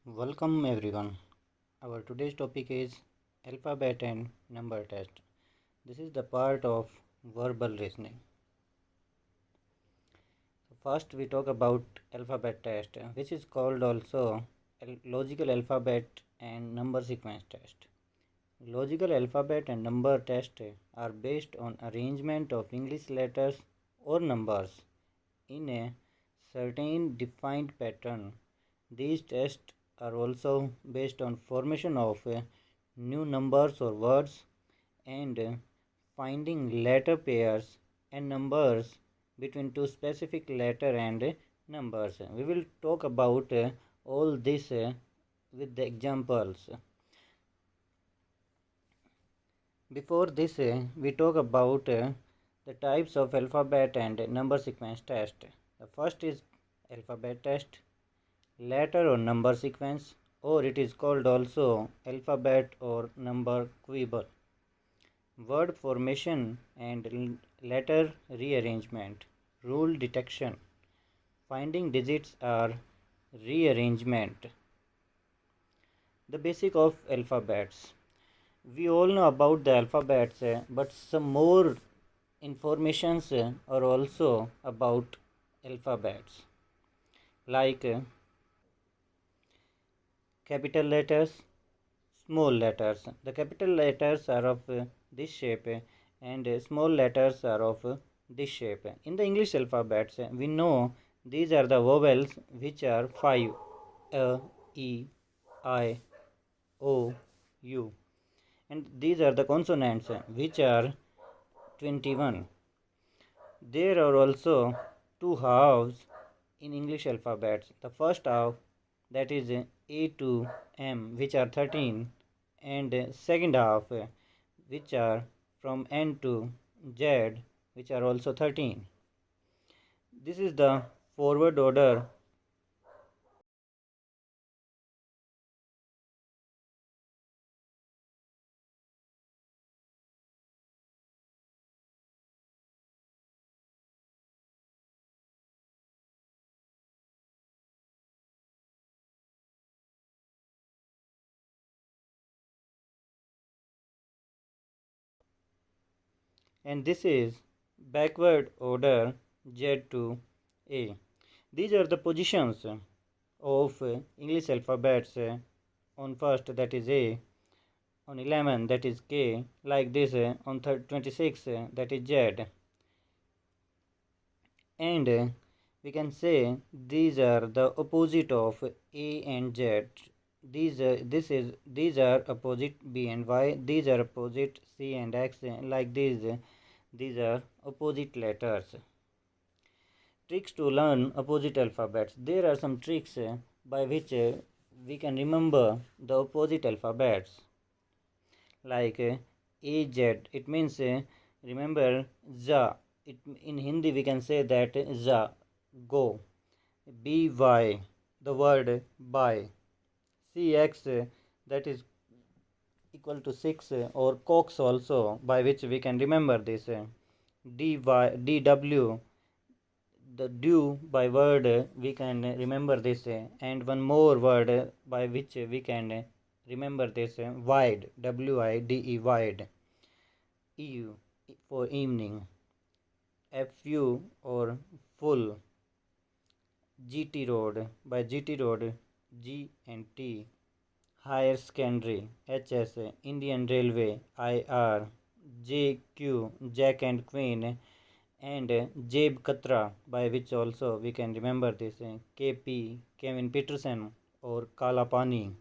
Welcome everyone. Our today's topic is alphabet and number test. This is the part of verbal listening. First we talk about alphabet test, which is called also logical alphabet and number sequence test. Logical alphabet and number test are based on arrangement of English letters or numbers in a certain defined pattern. These tests are also based on formation of new numbers or words and finding letter pairs and numbers between two specific letter and numbers. We will talk about all this with the examples. Before this, we talk about the types of alphabet and number sequence test. The first is alphabet test, letter or number sequence, or it is called also alphabet or number quibble. Word formation and letter rearrangement, rule detection, finding digits or rearrangement. The basic of alphabets. We all know about the alphabets, but some more informations are also about alphabets, like capital letters, small letters. The capital letters are of this shape and small letters are of this shape. In the English alphabets, we know these are the vowels, which are 5: A, E, I, O, U, and these are the consonants, which are 21. There are also two halves in English alphabets. The first half, that is A to M, which are 13, and second half, which are from N to Z, which are also 13. This is the forward order. And this is backward order Z to A. These are the positions of English alphabets on first, that is A, on 11, that is K, like this on 26, that is Z. And we can say these are the opposite of A and Z. These are opposite B and Y. These are opposite C and X. Like these are opposite letters. Tricks to learn opposite alphabets. There are some tricks by which we can remember the opposite alphabets. Like AZ, it means remember za. In Hindi we can say that za, go. BY, the word by. CX, that is equal to 6, or cox also, by which we can remember this. DW, the due by word, we can remember this. And one more word by which we can remember this, wide, WIDE, wide. EU for evening. FU or full. GT road, by GT road, G and T. Higher secondary, HS. Indian Railway, IR. JQ, Jack and Queen, and Jeb Katra, by which also we can remember this. KP, Kevin Peterson, or Kala Pani.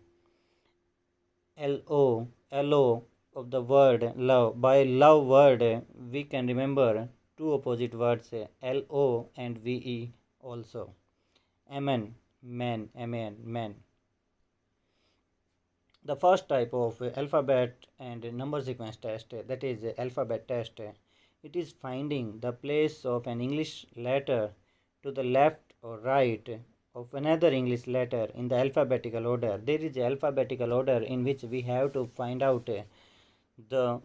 LO of the word love. By love word, we can remember two opposite words, LO and VE also. MN, man, MN, man. The first type of alphabet and number sequence test, that is alphabet test. It is finding the place of an English letter to the left or right of another English letter in the alphabetical order. There is alphabetical order in which we have to find out the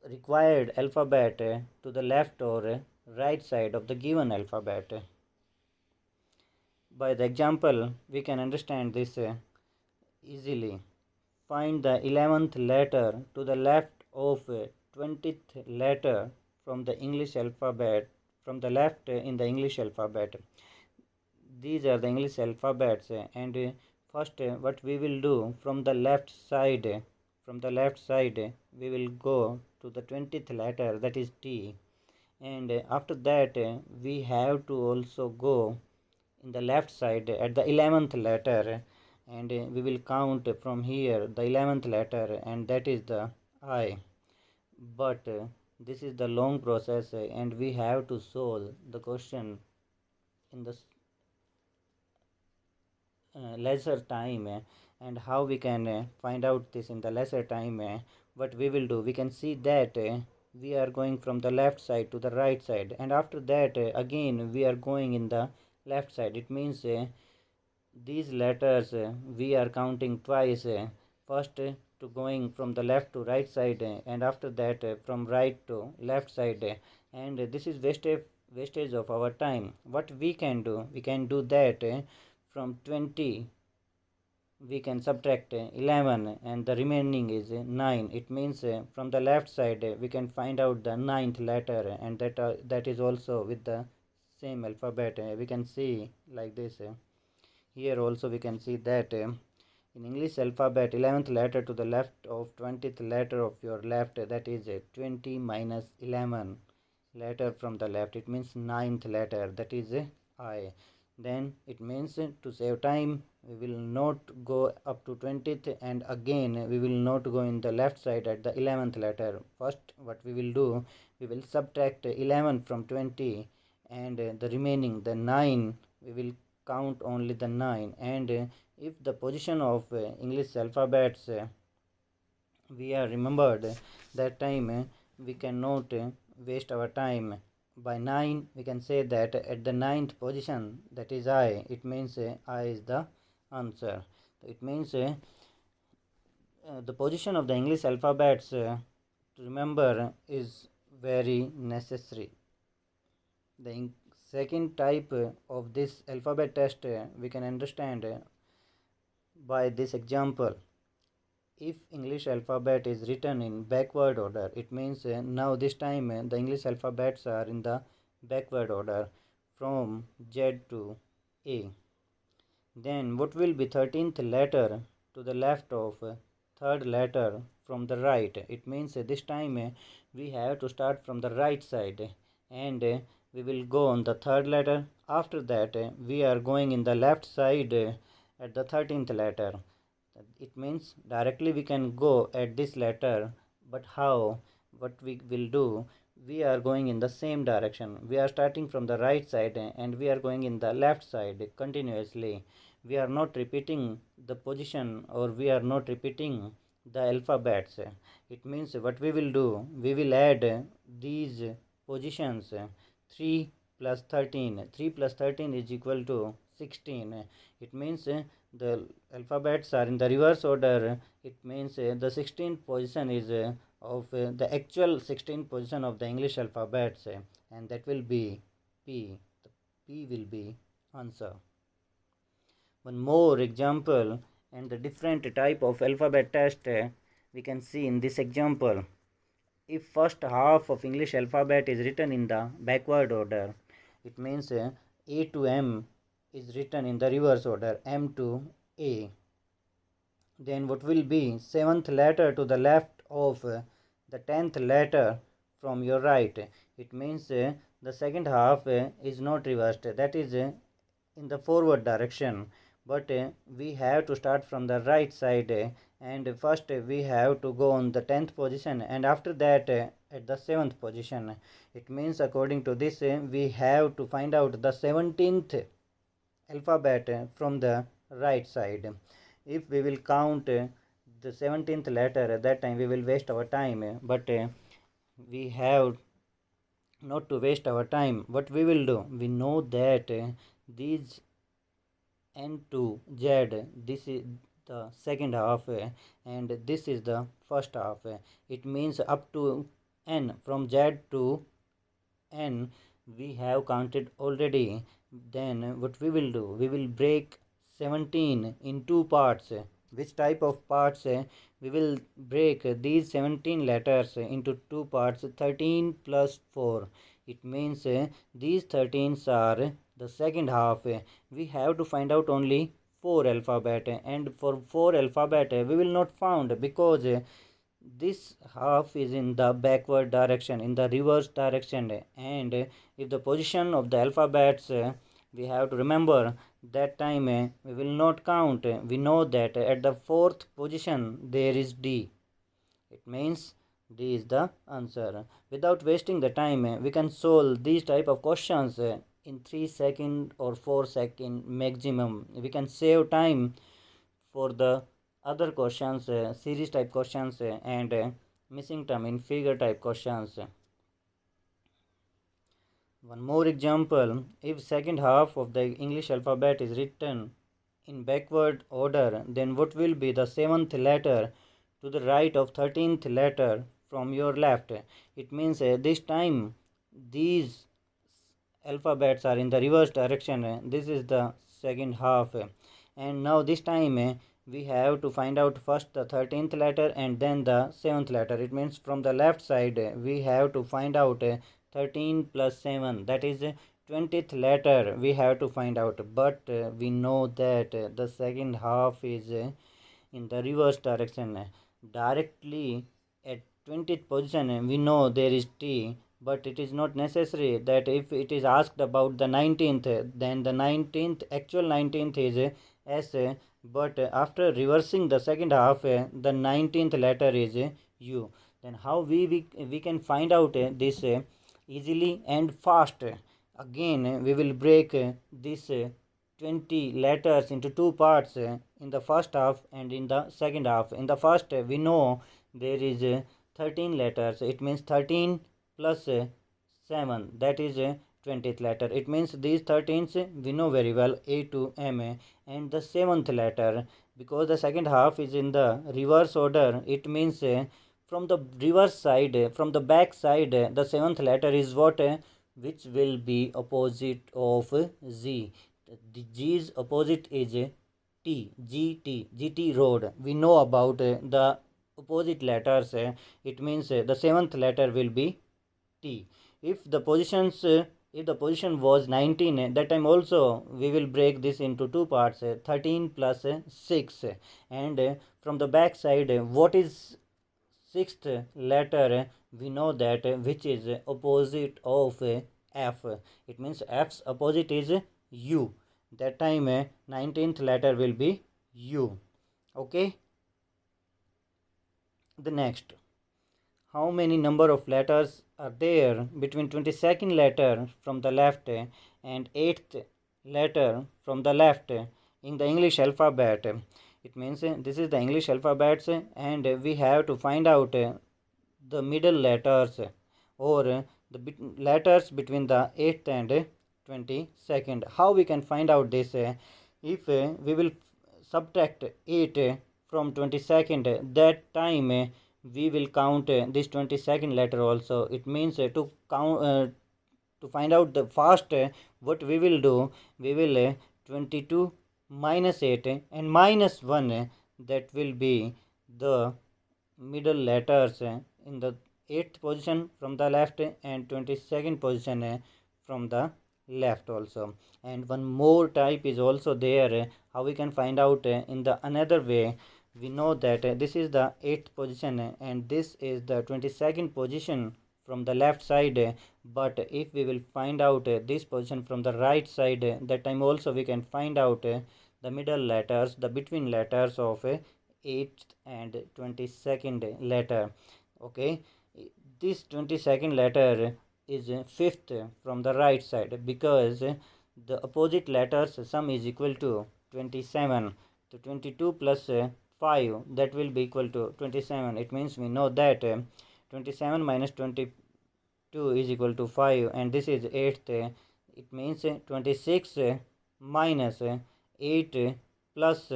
required alphabet to the left or right side of the given alphabet. By the example, we can understand this. easily find the 11th letter to the left of 20th letter from the English alphabet, from the left in the English alphabet. These are the English alphabets, and first what we will do from the left side, we will go to the 20th letter, that is T, and after that we have to also go in the left side at the 11th letter, and we will count from here the 11th letter, and that is the I. But this is the long process, and we have to solve the question in the lesser time, and how we can find out this in the lesser time. What we will do, we can see that we are going from the left side to the right side, and after that again we are going in the left side. It means these letters we are counting twice, first to going from the left to right side, and after that from right to left side, and this is wastage of our time. What we can do, we can do that from 20 we can subtract 11, and the remaining is 9. It means from the left side we can find out the ninth letter, and that is also with the same alphabet. We can see like this. Here also we can see that in English alphabet, 11th letter to the left of 20th letter of your left, that is 20 minus 11 letter from the left. It means ninth letter, that is I. Then it means to save time, we will not go up to 20th, and again we will not go in the left side at the 11th letter. First what we will do, we will subtract 11 from 20, and the remaining, the 9, we will count only the 9. And if the position of English alphabets we are remembered, that time we cannot waste our time. By 9 we can say that at the ninth position, that is I. It means I is the answer. It means the position of the English alphabets to remember is very necessary. The second type of this alphabet test we can understand by this example. If English alphabet is written in backward order, it means now this time the English alphabets are in the backward order from Z to A. Then what will be 13th letter to the left of third letter from the right? It means this time we have to start from the right side, and we will go on the third letter. After that we are going in the left side at the 13th letter. It means directly we can go at this letter, but how? What we will do, we are going in the same direction. We are starting from the right side and we are going in the left side continuously. We are not repeating the position, or we are not repeating the alphabets. It means what we will do, we will add these positions. 3 plus 13, 3 plus 13 is equal to 16. It means the alphabets are in the reverse order. It means the 16th position is of the actual 16th position of the English alphabets, and that will be P. The P will be answer. One more example and the different type of alphabet test we can see in this example. If first half of English alphabet is written in the backward order, it means A to M is written in the reverse order, M to A. Then what will be 7th letter to the left of the 10th letter from your right? It means the second half is not reversed, that is in the forward direction, but we have to start from the right side, and first we have to go on the 10th position, and after that at the 7th position. It means according to this we have to find out the 17th alphabet from the right side. If we will count the 17th letter, at that time we will waste our time, but we have not to waste our time. What we will do, we know that these N to Z, this is the second half, and this is the first half. It means up to N, from Z to N we have counted already. Then what we will do, we will break 17 in two parts. which type of parts we will break these 17 letters into two parts, 13 plus 4. It means these 13s are the second half. We have to find out only 4 alphabet, and for 4 alphabet we will not found because this half is in the backward direction, in the reverse direction, and if the position of the alphabets we have to remember that time we will not count. We know that at the fourth position there is D. It means D is the answer. Without wasting the time, we can solve these type of questions in 3 second or 4 second maximum. We can save time for the other questions, series type questions, and missing term in figure type questions. One more example, if second half of the English alphabet is written in backward order, then what will be the 7th letter to the right of 13th letter from your left? It means this time these alphabets are in the reverse direction. This is the second half, and now this time we have to find out first the 13th letter and then the 7th letter. It means from the left side we have to find out 13 plus 7, that is 20th letter we have to find out, but we know that the second half is in the reverse direction. Directly at 20th position we know there is T, but it is not necessary that if it is asked about the 19th, then the 19th, actual 19th is S, but after reversing the second half the 19th letter is U. Then how we can find out this easily and fast? Again we will break this 20 letters into two parts, in the first half and in the second half. In the first we know there is 13 letters. It means 13 plus 7, that is 20th letter. It means these 13s we know very well, A to M, and the 7th letter, because the second half is in the reverse order, it means from the reverse side, from the back side, the 7th letter is what? Which will be opposite of Z. The G's opposite is T, GT road. We know about the opposite letters. It means the 7th letter will be T. If the position was 19, that time also we will break this into two parts, 13 plus 6, and from the back side what is 6th letter? We know that which is opposite of F. It means F's opposite is U. That time 19th letter will be U. Okay. The next, how many number of letters are there between 22nd letter from the left and 8th letter from the left in the English alphabet? It means this is the English alphabet, and we have to find out the middle letters, or the letters between the 8th and 22nd. How we can find out this? If we will subtract 8 from 22nd, that time we will count this 22nd letter also. It means to count, to find out the fast, what we will do, we will 22 minus 8 and minus 1, that will be the middle letters in the 8th position from the left and 22nd position from the left also. And one more type is also there. How we can find out in the another way? We know that this is the 8th position and this is the 22nd position from the left side, but if we will find out this position from the right side, that time also we can find out the middle letters, the between letters of 8th and 22nd letter. Okay, this 22nd letter is 5th from the right side, because the opposite letters sum is equal to 27. So 22 plus 5, that will be equal to 27. It means we know that 27 minus 22 is equal to 5, and this is 8th. It means 26 minus 8 plus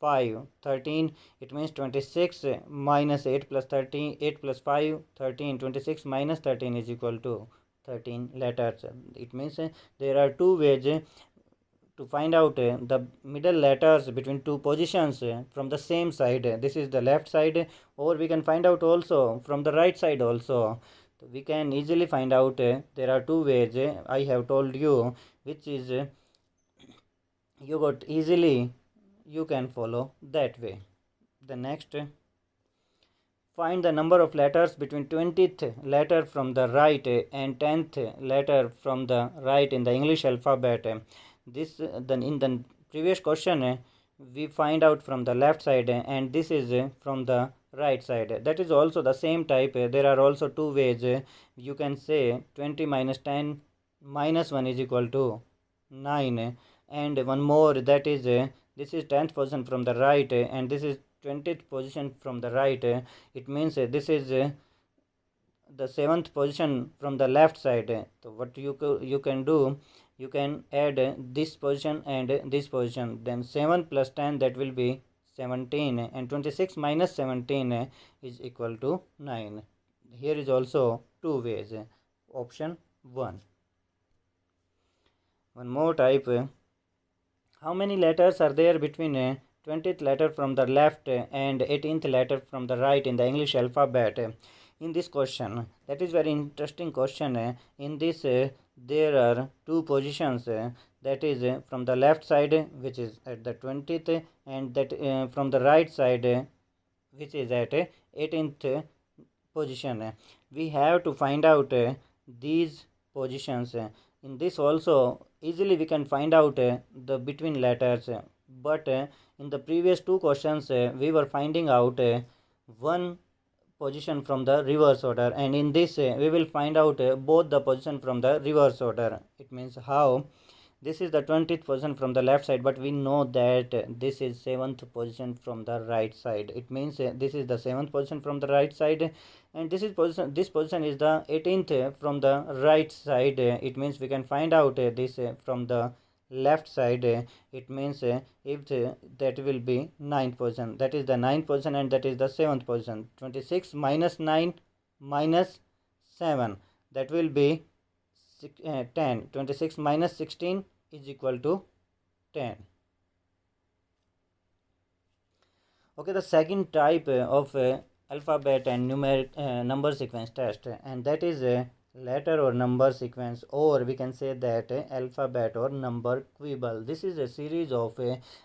5, 13. It means 26 minus 8 plus 13, 8 plus 5, 13. 26 minus 13 is equal to 13 letters. It means there are two ways to find out the middle letters between two positions from the same side. This is the left side, or we can find out also from the right side also. So we can easily find out. There are two ways I have told you, which is you got easily you can follow that way. The next, find the number of letters between 20th letter from the right and 10th letter from the right in the English alphabet. This then in the previous question we find out from the left side, and this is from the right side. That is also the same type. There are also two ways. You can say 20 minus 10 minus 1 is equal to 9, and one more, that is this is 10th position from the right, and this is 20th position from the right. It means this is the 7th position from the left side. So what you can do, you can add this position and this position, then 7 plus 10, that will be 17, and 26 minus 17 is equal to 9. Here is also two ways. Option 1. One more type. How many letters are there between 20th letter from the left and 18th letter from the right in the English alphabet? In this question, that is very interesting question. In this there are two positions, that is from the left side, which is at the 20th, and that from the right side, which is at 18th position. We have to find out these positions. In this also easily we can find out the between letters, but in the previous two questions we were finding out one position from the reverse order, and in this we will find out both the position from the reverse order. It means how this is the 20th position from the left side, but we know that this is 7th position from the right side. It means this is the 7th position from the right side, and this position is the 18th from the right side. It means we can find out this from the left side. It means if that will be 9th position, that is the 9th position, and that is the 7th position. 26 minus 9 minus 7, that will be 10. 26 minus 16 is equal to 10. Okay, the second type of alphabet and numeric number sequence test, and that is letter or number sequence, or we can say that alphabet or number quibble. This is a series of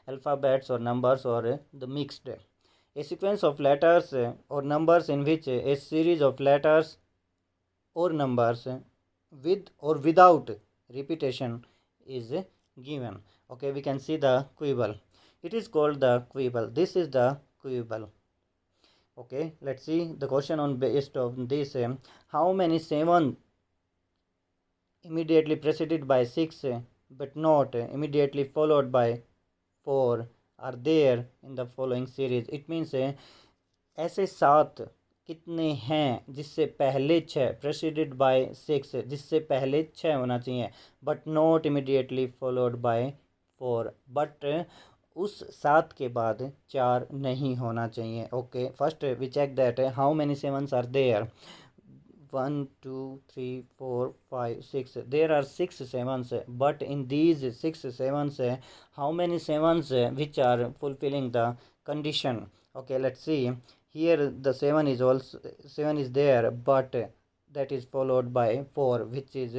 alphabets or numbers, or the mixed. A sequence of letters or numbers in which a series of letters or numbers with or without repetition is given. Okay, we can see the quibble. It is called the quibble. This is the quibble. Okay, let's see the question on based on this. How many 7 immediately preceded by 6 but not immediately followed by 4 are there in the following series? It means ऐसे 7 कितने हैं जिससे पहले 6 preceded bye 6, जिससे पहले 6 होना चाहिए, but not immediately followed by 4, but उस 7 के बाद 4 नहीं होना चाहिए. Okay, first we check that how many 7s are there. 1 2 3 4 5 6, there are 6 7s, but in these 6 7s how many 7s which are fulfilling the condition? Okay, let's see. Here the 7 is also 7 is there, but that is followed by 4, which is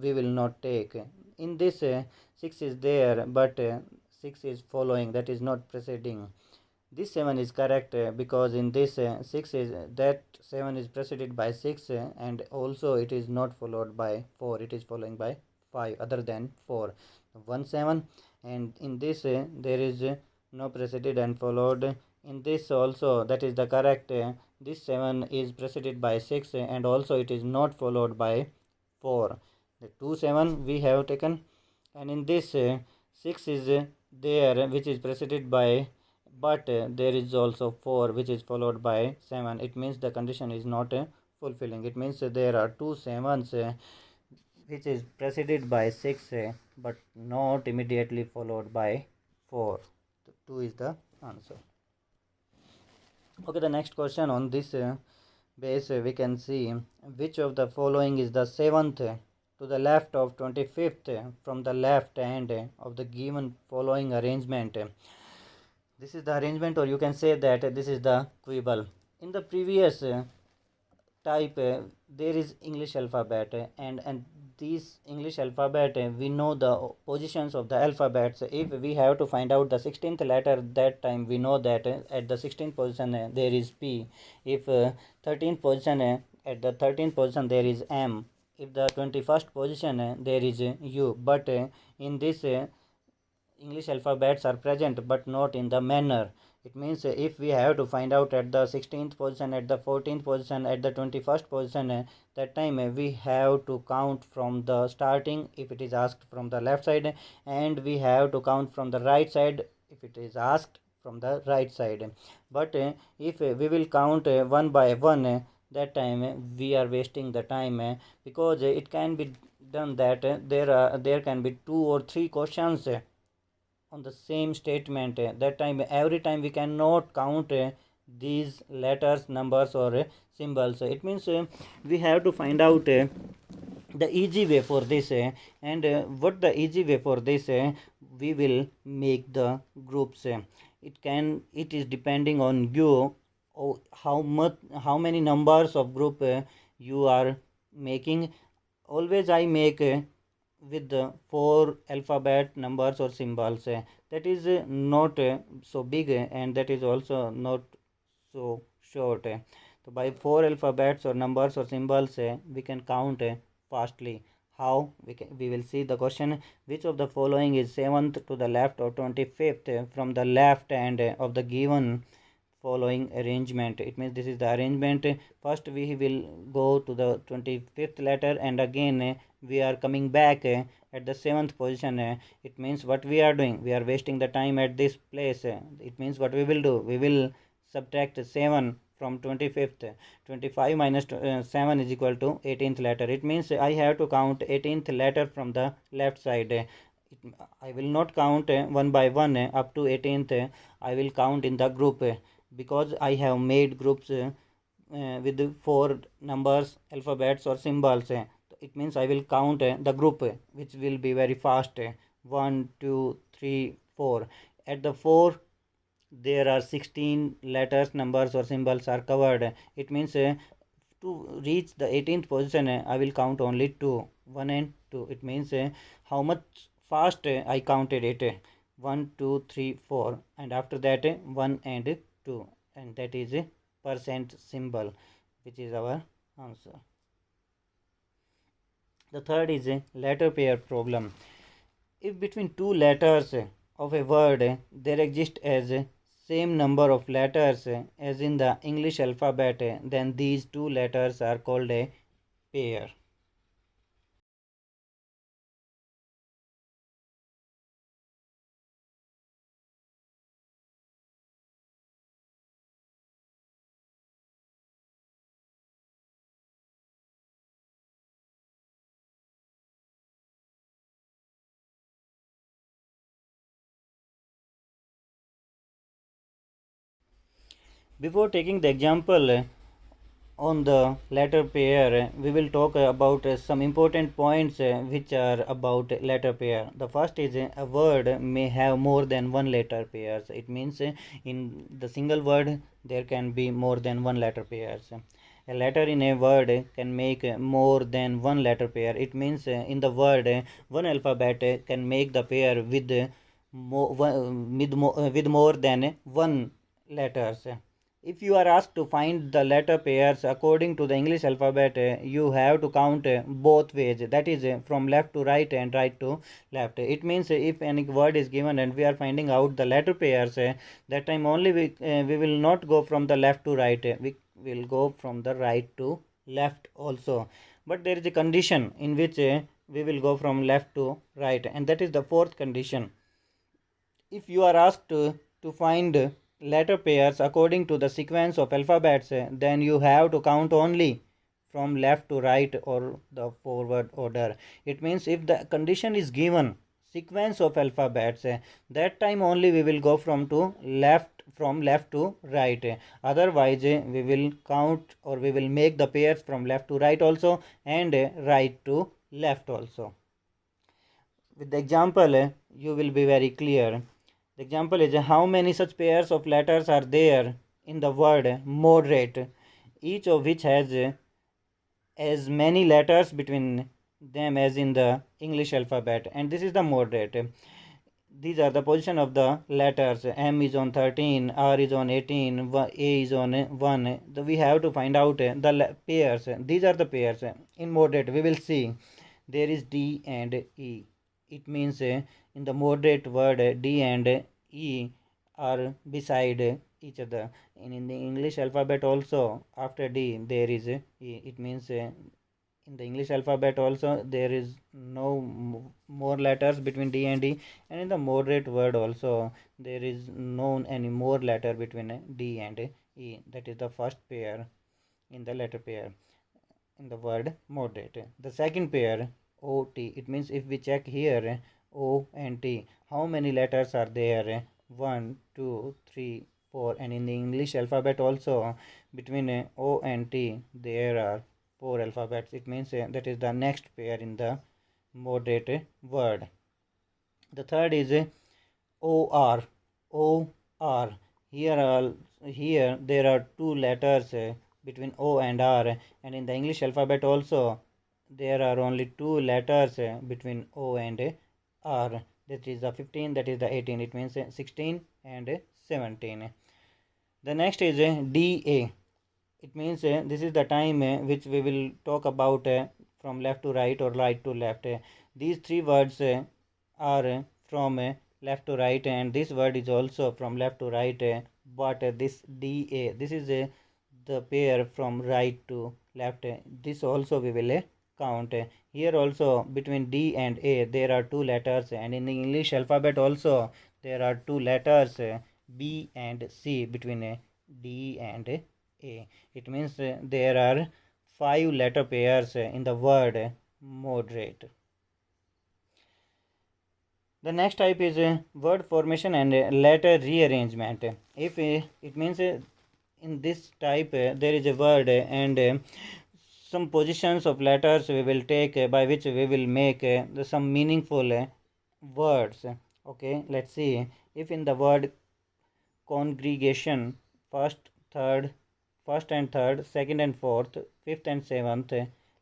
we will not take. In this 6 is there, but 6 is following, that is not preceding. This 7 is correct because in this 6 is that 7 is preceded by 6, and also it is not followed by 4, it is following by 5 other than 4. 1 7, and in this there is no preceded and followed. In this also that is the correct. This 7 is preceded by 6, and also it is not followed by 4. The 2 7 we have taken, and in this 6 is there which is preceded by, but there is also 4 which is followed by 7. It means the condition is not fulfilling. It means there are 2 7s which is preceded by 6 but not immediately followed by 4. 2 is the answer. Okay, the next question on this base we can see which of the following is the 7th to the left of 25th from the left hand of the given following arrangement. This is the arrangement, or you can say that this is the quibble. In the previous type, there is English alphabet, and this English alphabet, we know the positions of the alphabets. If we have to find out the 16th letter, that time we know that at the 16th position there is P. If 13th position, at the 13th position there is M. If the 21st position there is U. But in this English alphabets are present but not in the manner. It means if we have to find out at the 16th position, at the 14th position, at the 21st position, that time we have to count from the starting if it is asked from the left side, and we have to count from the right side if it is asked from the right side. But if we will count one by one, that time we are wasting the time, because it can be done that there can be two or three questions on the same statement. That time every time we cannot count these letters, numbers, or symbols. It means we have to find out the easy way for this, and what the easy way for this, we will make the groups. It is depending on you, how many numbers of group you are making. Always I make with the four alphabet numbers or symbols. That is not so big, and that is also not so short. So by four alphabets or numbers or symbols, we can count fastly. How we will see the question: which of the following is 7th to the left or 25th from the left hand of the given following arrangement? It means this is the arrangement. First we will go to the 25th letter, and again we are coming back at the 7th position. It means what we are doing, we are wasting the time at this place. It means what we will do, we will subtract 7 from 25th. 25 minus 7 is equal to 18th letter. It means I have to count 18th letter from the left side. I will not count one by one up to 18th. I will count in the group, because I have made groups with four numbers, alphabets, or symbols. It means I will count the group, which will be very fast. 1, 2, 3, 4. At the 4, there are 16 letters, numbers, or symbols are covered. It means to reach the 18th position, I will count only 2, 1 and 2. It means how much fast I counted it. 1, 2, 3, 4, and after that 1 and 2, and that is a percent symbol, which is our answer. The third is a letter pair problem. If between two letters of a word there exist as same number of letters as in the English alphabet, then these two letters are called a pair. Before taking the example on the letter pair, we will talk about some important points which are about letter pair. The first is a word may have more than one letter pairs. It means in the single word there can be more than one letter pairs. A letter in a word can make more than one letter pair. It means in the word one alphabet can make the pair with with more than one letters. If you are asked to find the letter pairs according to the English alphabet, you have to count both ways, that is from left to right and right to left. It means if any word is given and we are finding out the letter pairs, that time only we will not go from the left to right, we will go from the right to left also. But there is a condition in which we will go from left to right, and that is the fourth condition. If you are asked to find letter pairs according to the sequence of alphabets, then you have to count only from left to right or the forward order. It means if the condition is given sequence of alphabets, that time only we will go from left to right. Otherwise we will count or we will make the pairs from left to right also and right to left also. With the example, you will be very clear. The example is how many such pairs of letters are there in the word moderate, each of which has as many letters between them as in the English alphabet, and this is the moderate. These are the position of the letters. M is on 13, R is on 18, A is on 1. So we have to find out the pairs. These are the pairs. In moderate, we will see there is D and E. It means in the moderate word, D and E are beside each other. And in the English alphabet also, after D, there is E. It means in the English alphabet also there is no more letters between D and E, and in the moderate word also there is no any more letter between D and E. That is the first pair in the letter pair in the word moderate. The second pair OT, it means if we check here O and T, how many letters are there? 1, 2, 3, 4, and in the English alphabet also between O and T there are 4 alphabets. It means that is the next pair in the moderate word. The third is OR. OR. Here there are 2 letters between O and R, and in the English alphabet also there are only 2 letters between O and R. That is the 15, that is the 18. It means 16 and 17. The next is DA. It means this is the time which we will talk about from left to right or right to left. These 3 words are from left to right, and this word is also from left to right, but this DA, this is the pair from right to left. This also we will count. Here also between D and A there are 2 letters, and in the English alphabet also there are 2 letters B and C between D and A. It means there are 5 letter pairs in the word moderate. The next type is word formation and letter rearrangement. If it means in this type there is a word and some positions of letters we will take by which we will make some meaningful words. Okay, let's see. If in the word congregation, first, third, first and third, second and fourth, fifth and seventh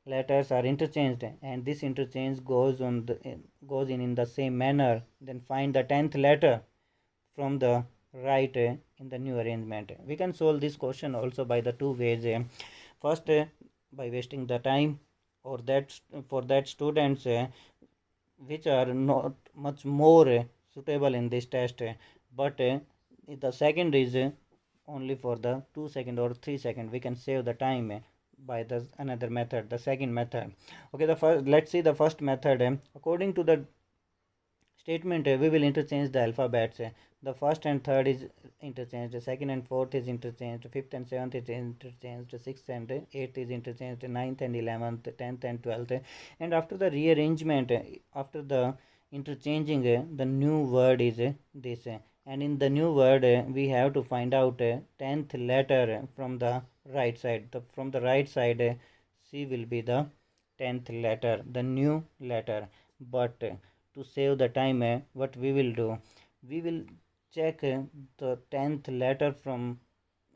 letters are interchanged, and this interchange goes in the same manner, then find the 10th letter from the right in the new arrangement. We can solve this question also by the 2 ways. First, by wasting the time, or that for that students which are not much more suitable in this test, but the second is only for the 2 second or 3 second. We can save the time by the another method, the second method. Okay, the first, let's see the first method. According to the statement, we will interchange the alphabets. The first and third is interchanged, the second and fourth is interchanged, fifth and seventh is interchanged, sixth and eighth is interchanged, ninth and 11th, 10th and 12th. And after the rearrangement, after the interchanging, the new word is this. And in the new word, we have to find out 10th letter from the right side. From the right side, C will be the 10th letter, the new letter. But to save the time, what we will do, we will check the 10th letter from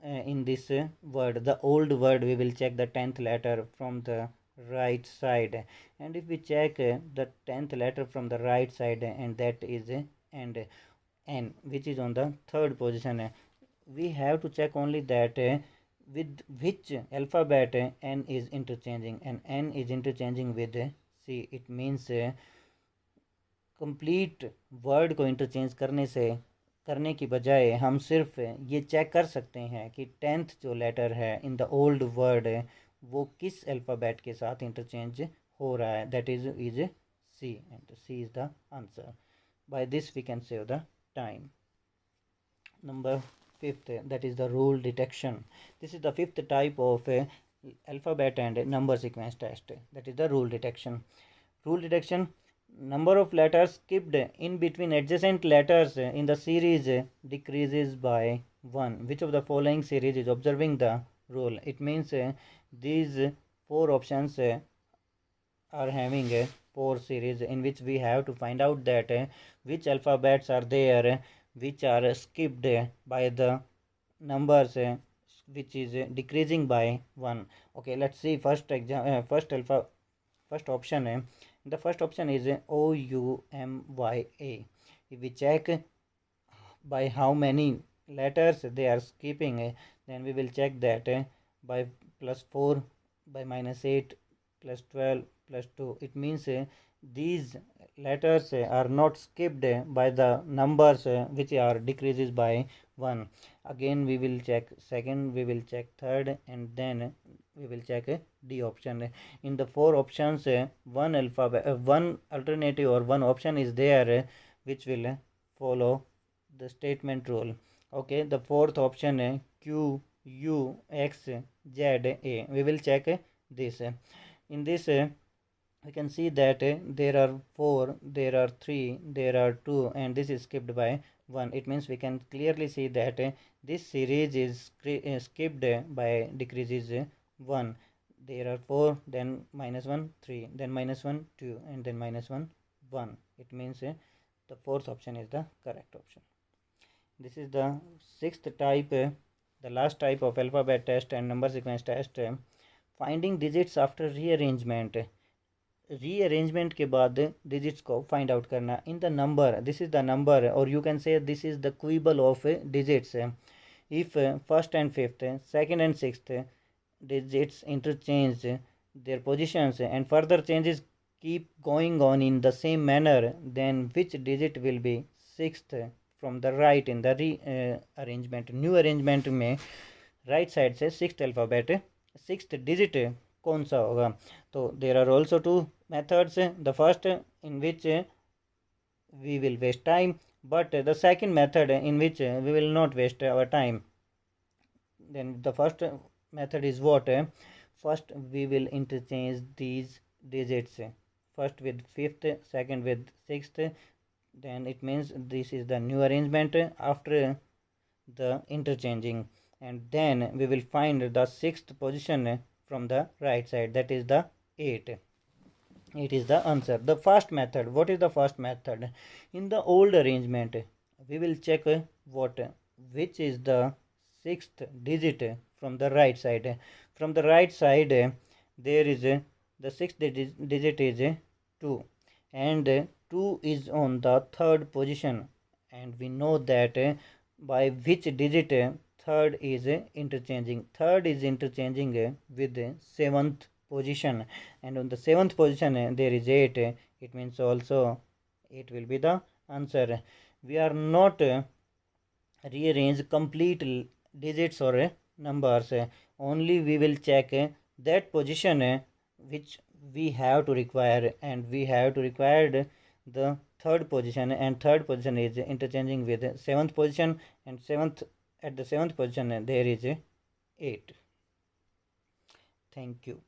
in this word, the old word. We will check the 10th letter from the right side, and if we check the 10th letter from the right side, and that is and N, which is on the third position, we have to check only that with which alphabet N is interchanging, and N is interchanging with C. It means complete word को interchange करने की बजाय हम सिर्फ ये check कर सकते हैं कि 10th जो लेटर है इन द ओल्ड वर्ड वो किस अल्फ़ाबेट के साथ इंटरचेंज हो रहा है. That is C, and C is the answer. By this we can save the time. Number 5th, that is the rule detection. This is the 5th type of alphabet and number sequence test. That is the rule detection. Rule detection: number of letters skipped in between adjacent letters in the series decreases by 1. Which of the following series is observing the rule? It means these 4 options are having a 4 series in which we have to find out that which alphabets are there which are skipped by the numbers which is decreasing by 1. Okay, let's see first option. The first option is OUMYA. If we check by how many letters they are skipping, then we will check that by +4, by -8, +12, +2. It means these letters are not skipped by the numbers which are decreases by 1. Again we will check second, we will check third, and then we will check D option. In the 4 options, one alternative or one option is there which will follow the statement rule. Okay, the fourth option Q U X Z A. We will check this. In this we can see that there are 4, there are 3, there are 2, and this is skipped by 1. It means we can clearly see that this series is skipped by decreases 1. There are 4, then -1 3, then -1 2, and then -1 1. It means the fourth option is the correct option. This is the sixth type, the last type of alphabet test and number sequence test. Finding digits after rearrangement. Rearrangement के बाद digits को find out करना. In the number, this is the number, और you can say this is the cubal of digits. If first and fifth, second and sixth digits interchange their positions and further changes keep going on in the same manner, then which digit will be sixth from the right in the arrangement. New arrangement में right side से sixth alphabet, sixth digit कौन सा होगा. तो there are also two methods. The first in which we will waste time, but the second method in which we will not waste our time. Then the first method is what? First we will interchange these digits, first with fifth, second with sixth. Then it means this is the new arrangement after the interchanging, and then we will find the sixth position from the right side, that is the 8. It is the answer. The first method, what is the first method? In the old arrangement we will check what, which is the sixth digit from the right side. From the right side there is the sixth digit is 2, and 2 is on the third position, and we know that by which digit third is interchanging. Third is interchanging with seventh position, and on the seventh position there is 8. It means also 8 will be the answer. We are not rearrange complete digits or numbers, only we will check that position which we have to require, and we have to require the third position, and third position is interchanging with seventh position, and seventh, at the seventh position there is 8. Thank you.